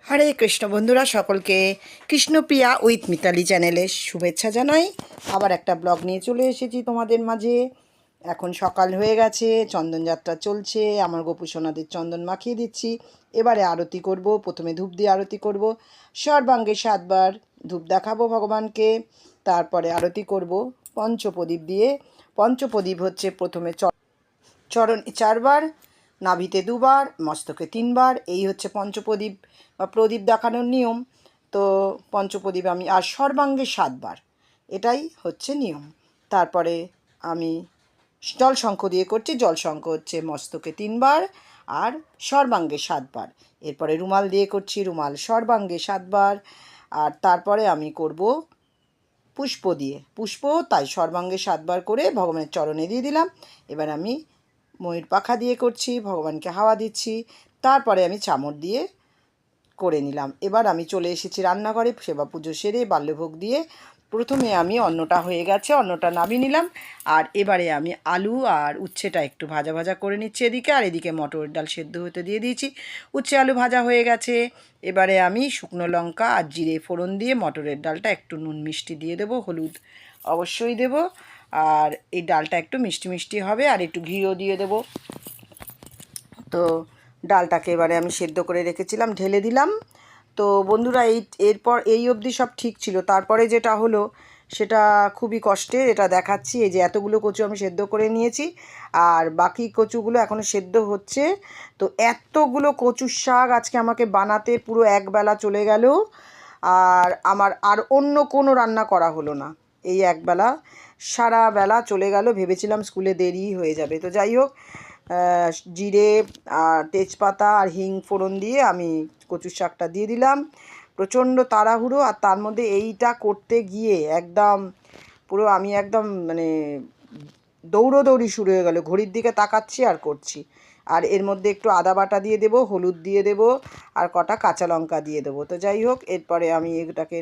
হরে কৃষ্ণ বন্ধুরা, সকলকে কৃষ্ণপ্রিয়া উইথ মিতালি চ্যানেলে শুভেচ্ছা জানাই। আবার একটা ব্লগ নিয়ে চলে এসেছি তোমাদের মাঝে। এখন সকাল হয়ে গেছে, চন্দনযাত্রা চলছে, আমার গোপু সোনাদের চন্দন মাখিয়ে দিচ্ছি। এবারে আরতি করব। প্রথমে ধূপ দিয়ে আরতি করব, সর্বাঙ্গে 7বার ধূপ দেখাবো ভগবানকে। তারপরে আরতি করব পঞ্চপ্রদীপ দিয়ে। পঞ্চপ্রদীপ হচ্ছে প্রথমে চরণে 4বার, নাভিতে 2বার, মস্তকে 3বার। এই হচ্ছে পঞ্চপ্রদীপ বা প্রদীপ দেখানোর নিয়ম। তো পঞ্চপ্রদীপ আমি আর সর্বাঙ্গে 7বার, এটাই হচ্ছে নিয়ম। তারপরে আমি জলশঙ্খ দিয়ে করছি। জলশঙ্খ হচ্ছে মস্তকে 3বার আর সর্বাঙ্গে 7বার। এরপরে রুমাল দিয়ে করছি, রুমাল সর্বাঙ্গে 7বার। আর তারপরে আমি করব পুষ্প দিয়ে, পুষ্প তাই সর্বাঙ্গে 7বার করে ভগবানের চরণে দিয়ে দিলাম। এবার আমি ময়ূর পাখা দিয়ে করছি, ভগবানকে হাওয়া দিচ্ছি। তারপরে আমি চামর দিয়ে করে নিলাম। এবার আমি চলে এসেছি রান্নাঘরে, সেবা পুজো সেরে বাল্যভোগ দিয়ে প্রথমে আমি অন্নটা হয়ে গেছে, অন্নটা নামিয়ে নিলাম। আর এবারে আমি আলু আর উচ্ছেটা একটু ভাজা ভাজা করে নিচ্ছি এদিকে, আর এদিকে মটরের ডাল সেদ্ধ হতে দিয়ে দিয়েছি। উচ্ছে আলু ভাজা হয়ে গেছে। এবারে আমি শুকনো লঙ্কা আর জিরে ফোড়ন দিয়ে মটরের ডালটা একটু নুন মিষ্টি দিয়ে দেবো, হলুদ অবশ্যই দেব। আর এই ডালটা একটু মিষ্টি মিষ্টি হবে, আর একটু ঘিও দিয়ে দেবো। তো ডালটাকে এবারে আমি সেদ্ধ করে রেখেছিলাম, ঢেলে দিলাম। তো বন্ধুরা, এরপর এই অবধি সব ঠিক ছিল। তারপরে যেটা হলো সেটা খুবই কষ্টের, এটা দেখাচ্ছি। এই যে এতগুলো কচু আমি সেদ্ধ করে নিয়েছি, আর বাকি কচুগুলো এখনও সেদ্ধ হচ্ছে। তো এতগুলো কচুর শাক আজকে আমাকে বানাতে পুরো একবেলা চলে গেল। আর আমার আর অন্য কোনো রান্না করা হলো না। এই একবেলা সারা বেলা চলে গেল। ভেবেছিলাম স্কুলে দেরি হয়ে যাবে। তো যাই হোক, জিরে আর তেজপাতা আর হিং ফোড়ন দিয়ে আমি কচুর শাকটা দিয়ে দিলাম। প্রচণ্ড তাড়াহুড়ো, আর তার মধ্যে এইটা করতে গিয়ে একদম পুরো আমি একদম মানে দৌড়োদৌড়ি শুরু হয়ে গেল। ঘড়ির দিকে তাকাচ্ছি আর করছি। আর এর মধ্যে একটু আদা বাটা দিয়ে দেবো, হলুদ দিয়ে দেবো, আর কটা কাঁচা লঙ্কা দিয়ে দেবো। তো যাই হোক, এরপরে আমি এটাকে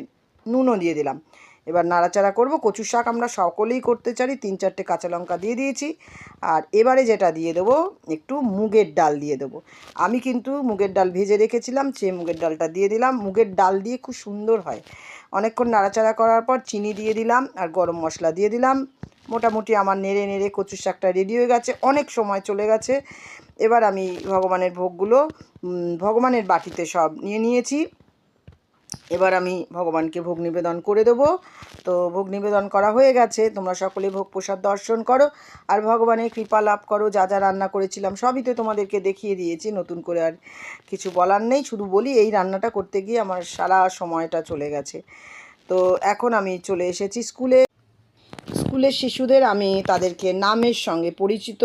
নুনও দিয়ে দিলাম। এবার নাড়াচাড়া করব। কচুর শাক আমরা সকলেই করতে চাই। 3-4টে কাঁচা লঙ্কা দিয়ে দিয়েছি। আর এবারে যেটা দিয়ে দেবো, একটু মুগের ডাল দিয়ে দেবো। আমি কিন্তু মুগের ডাল ভেজে রেখেছিলাম, সেই মুগের ডালটা দিয়ে দিলাম। মুগের ডাল দিয়ে খুব সুন্দর হয়। অনেকক্ষণ নাড়াচাড়া করার পর চিনি দিয়ে দিলাম আর গরম মশলা দিয়ে দিলাম। মোটামুটি আমার নেড়ে নেড়ে কচুর শাকটা রেডি হয়ে গেছে। অনেক সময় চলে গেছে। এবার আমি ভগবানের ভোগগুলো ভগবানের বাটিতে সব নিয়ে নিয়েছি। এবার আমি ভগবানকে ভোগ নিবেদন করে দেবো। তো ভোগ নিবেদন করা হয়ে গেছে। তোমরা সকলে ভোগ প্রসাদ দর্শন করো আর ভগবানের কৃপা লাভ করো। যা যা রান্না করেছিলাম সবই তো তোমাদেরকে দেখিয়ে দিয়েছি, নতুন করে আর কিছু বলার নেই। শুধু বলি, এই রান্নাটা করতে গিয়ে আমার সারা সময়টা চলে গেছে। তো এখন আমি চলে এসেছি স্কুলের শিশুদের আমি তাদেরকে নামের সঙ্গে পরিচিত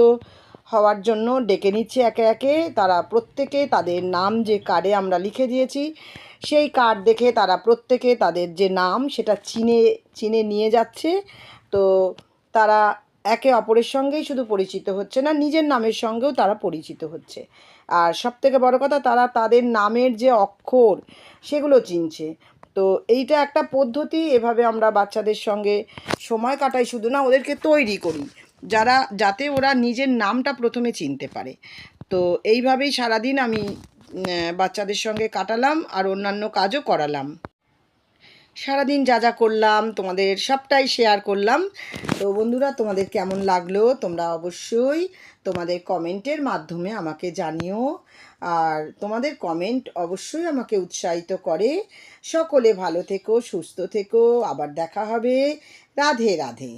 হওয়ার জন্য ডেকে নিচ্ছি একে একে। তারা প্রত্যেকে তাদের নাম যে কার্ডে আমরা লিখে দিয়েছি, সেই কার্ড দেখে তারা প্রত্যেকে তাদের যে নাম সেটা চিনে চিনে নিয়ে যাচ্ছে। তো তারা একে অপরের সঙ্গেই শুধু পরিচিত হচ্ছে না, নিজের নামের সঙ্গেও তারা পরিচিত হচ্ছে। আর সবথেকে বড় কথা, তারা তাদের নামের যে অক্ষর সেগুলো চিনছে। তো এইটা একটা পদ্ধতি। এভাবে আমরা বাচ্চাদের সঙ্গে সময় কাটাই, শুধু না, ওদেরকে তৈরি করি যাতে ওরা নিজের নামটা প্রথমে চিনতে পারে। তো এইভাবেই সারাদিন আমি বাচ্চাদের সঙ্গে কাটালাম আর অন্যান্য কাজও করালাম। সারাদিন যা যা করলাম তোমাদের সবটাই শেয়ার করলাম। তো বন্ধুরা, তোমাদের কেমন লাগলো তোমরা অবশ্যই তোমাদের কমেন্টের মাধ্যমে আমাকে জানিও। আর তোমাদের কমেন্ট অবশ্যই আমাকে উৎসাহিত করে। সকলে ভালো থেকো, সুস্থ থেকো। আবার দেখা হবে। রাধে রাধে।